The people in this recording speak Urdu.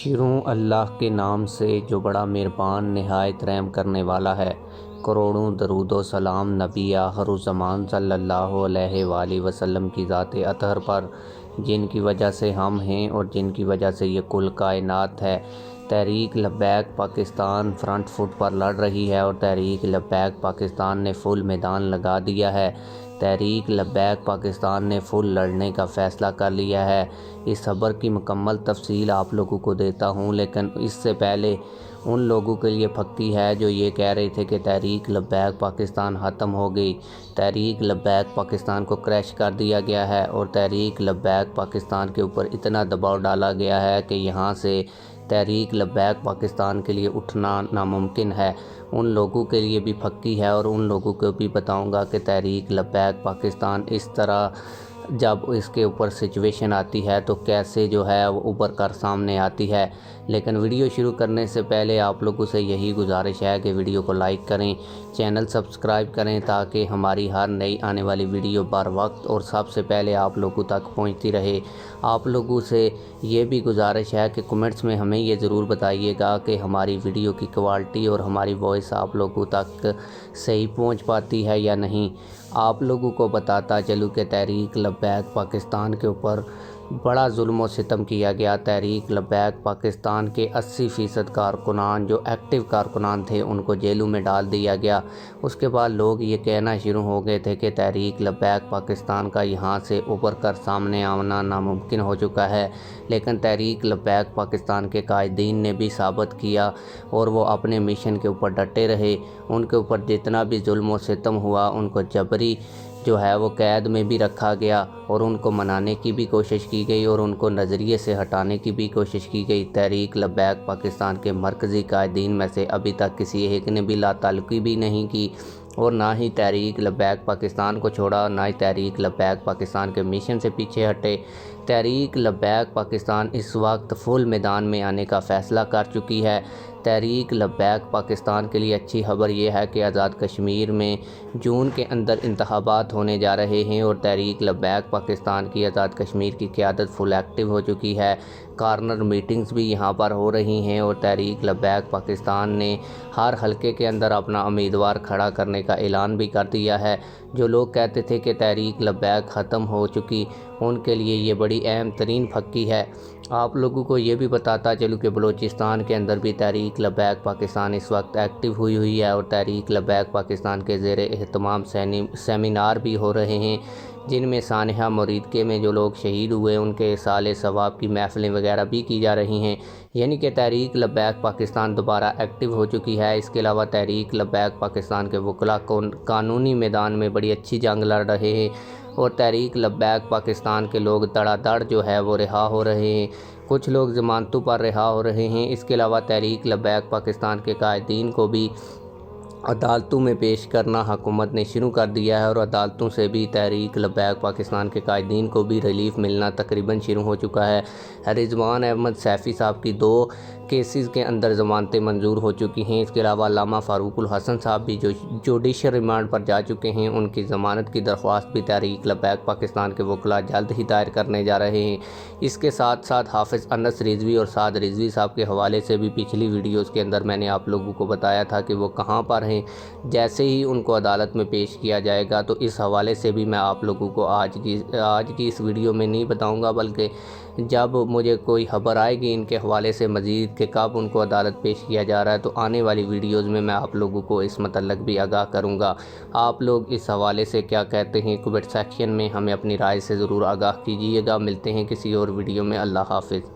شروع اللہ کے نام سے جو بڑا مہربان نہایت رحم کرنے والا ہے۔ کروڑوں درود و سلام نبی آخر الزمان صلی اللہ علیہ وآلہ وسلم کی ذات اطہر پر، جن کی وجہ سے ہم ہیں اور جن کی وجہ سے یہ کل کائنات ہے۔ تحریک لبیک پاکستان فرنٹ فٹ پر لڑ رہی ہے اور تحریک لبیک پاکستان نے فل میدان لگا دیا ہے۔ تحریک لبیک پاکستان نے فل لڑنے کا فیصلہ کر لیا ہے۔ اس خبر کی مکمل تفصیل آپ لوگوں کو دیتا ہوں، لیکن اس سے پہلے ان لوگوں کے لیے پھکی ہے جو یہ کہہ رہے تھے کہ تحریک لبیک پاکستان ختم ہو گئی۔ تحریک لبیک پاکستان کو کریش کر دیا گیا ہے اور تحریک لبیک پاکستان کے اوپر اتنا دباؤ ڈالا گیا ہے کہ یہاں سے تحریک لبیک پاکستان کے لیے اٹھنا ناممکن ہے۔ ان لوگوں کے لیے بھی پھکی ہے اور ان لوگوں کو بھی بتاؤں گا کہ تحریک لبیک پاکستان اس طرح جب اس کے اوپر سچویشن آتی ہے تو کیسے جو ہے وہ ابھر کر سامنے آتی ہے۔ لیکن ویڈیو شروع کرنے سے پہلے آپ لوگوں سے یہی گزارش ہے کہ ویڈیو کو لائک کریں، چینل سبسکرائب کریں تاکہ ہماری ہر نئی آنے والی ویڈیو بر وقت اور سب سے پہلے آپ لوگوں تک پہنچتی رہے۔ آپ لوگوں سے یہ بھی گزارش ہے کہ کمنٹس میں ہمیں یہ ضرور بتائیے گا کہ ہماری ویڈیو کی کوالٹی اور ہماری وائس آپ لوگوں تک صحیح پہنچ پاتی ہے یا نہیں۔ آپ لوگوں کو بتاتا چلوں کہ تحریک لبیک پاکستان کے اوپر بڑا ظلم و ستم کیا گیا۔ تحریک لبیک پاکستان کے 80% کارکنان جو ایکٹیو کارکنان تھے ان کو جیلوں میں ڈال دیا گیا۔ اس کے بعد لوگ یہ کہنا شروع ہو گئے تھے کہ تحریک لبیک پاکستان کا یہاں سے ابھر کر سامنے آنا ناممکن ہو چکا ہے، لیکن تحریک لبیک پاکستان کے قائدین نے بھی ثابت کیا اور وہ اپنے مشن کے اوپر ڈٹے رہے۔ ان کے اوپر جتنا بھی ظلم و ستم ہوا ان کو جبری جو ہے وہ قید میں بھی رکھا گیا اور ان کو منانے کی بھی کوشش کی گئی اور ان کو نظریے سے ہٹانے کی بھی کوشش کی گئی۔ تحریک لبیک پاکستان کے مرکزی قائدین میں سے ابھی تک کسی ایک نے بھی لا تعلقی بھی نہیں کی اور نہ ہی تحریک لبیک پاکستان کو چھوڑا، نہ ہی تحریک لبیک پاکستان کے مشن سے پیچھے ہٹے۔ تحریک لبیک پاکستان اس وقت فل میدان میں آنے کا فیصلہ کر چکی ہے۔ تحریک لبیک پاکستان کے لیے اچھی خبر یہ ہے کہ آزاد کشمیر میں جون کے اندر انتخابات ہونے جا رہے ہیں اور تحریک لبیک پاکستان کی آزاد کشمیر کی قیادت فل ایکٹیو ہو چکی ہے۔ کارنر میٹنگز بھی یہاں پر ہو رہی ہیں اور تحریک لبیک پاکستان نے ہر حلقے کے اندر اپنا امیدوار کھڑا کرنے کا اعلان بھی کر دیا ہے۔ جو لوگ کہتے تھے کہ تحریک لبیک ختم ہو چکی ان کے لیے یہ بڑی اہم ترین پھکی ہے۔ آپ لوگوں کو یہ بھی بتاتا چلوں کہ بلوچستان کے اندر بھی تحریک لبیک پاکستان اس وقت ایکٹیو ہوئی ہے اور تحریک لبیک پاکستان کے زیر اہتمام سیمینار بھی ہو رہے ہیں، جن میں سانحہ موریدکے میں جو لوگ شہید ہوئے ان کے اصالِ ثواب کی محفلیں وغیرہ بھی کی جا رہی ہیں۔ یعنی کہ تحریک لبیک پاکستان دوبارہ ایکٹیو ہو چکی ہے۔ اس کے علاوہ تحریک لبیک پاکستان کے وکلاء قانونی میدان میں بڑی اچھی جنگ لڑ رہے ہیں اور تحریک لبیک پاکستان کے لوگ دڑا دڑ جو ہے وہ رہا ہو رہے ہیں، کچھ لوگ ضمانتوں پر رہا ہو رہے ہیں۔ اس کے علاوہ تحریک لبیک پاکستان کے قائدین کو بھی عدالتوں میں پیش کرنا حکومت نے شروع کر دیا ہے اور عدالتوں سے بھی تحریک لبیک پاکستان کے قائدین کو بھی ریلیف ملنا تقریباً شروع ہو چکا ہے۔ رضوان احمد سیفی صاحب کی 2 کیسز کے اندر ضمانتیں منظور ہو چکی ہیں۔ اس کے علاوہ علامہ فاروق الحسن صاحب بھی جو جوڈیشل ریمانڈ پر جا چکے ہیں، ان کی ضمانت کی درخواست بھی تحریک لبیک پاکستان کے وکلاء جلد ہی دائر کرنے جا رہے ہیں۔ اس کے ساتھ ساتھ حافظ انس رضوی اور سعد رضوی صاحب کے حوالے سے بھی پچھلی ویڈیوز کے اندر میں نے آپ لوگوں کو بتایا تھا کہ وہ کہاں پر ہیں۔ جیسے ہی ان کو عدالت میں پیش کیا جائے گا تو اس حوالے سے بھی میں آپ لوگوں کو آج کی اس ویڈیو میں نہیں بتاؤں گا، بلکہ جب مجھے کوئی خبر آئے گی ان کے حوالے سے مزید کہ کب ان کو عدالت پیش کیا جا رہا ہے تو آنے والی ویڈیوز میں آپ لوگوں کو اس متعلق بھی آگاہ کروں گا۔ آپ لوگ اس حوالے سے کیا کہتے ہیں کمنٹ سیکشن میں ہمیں اپنی رائے سے ضرور آگاہ کیجیے گا۔ ملتے ہیں کسی اور ویڈیو میں۔ اللہ حافظ۔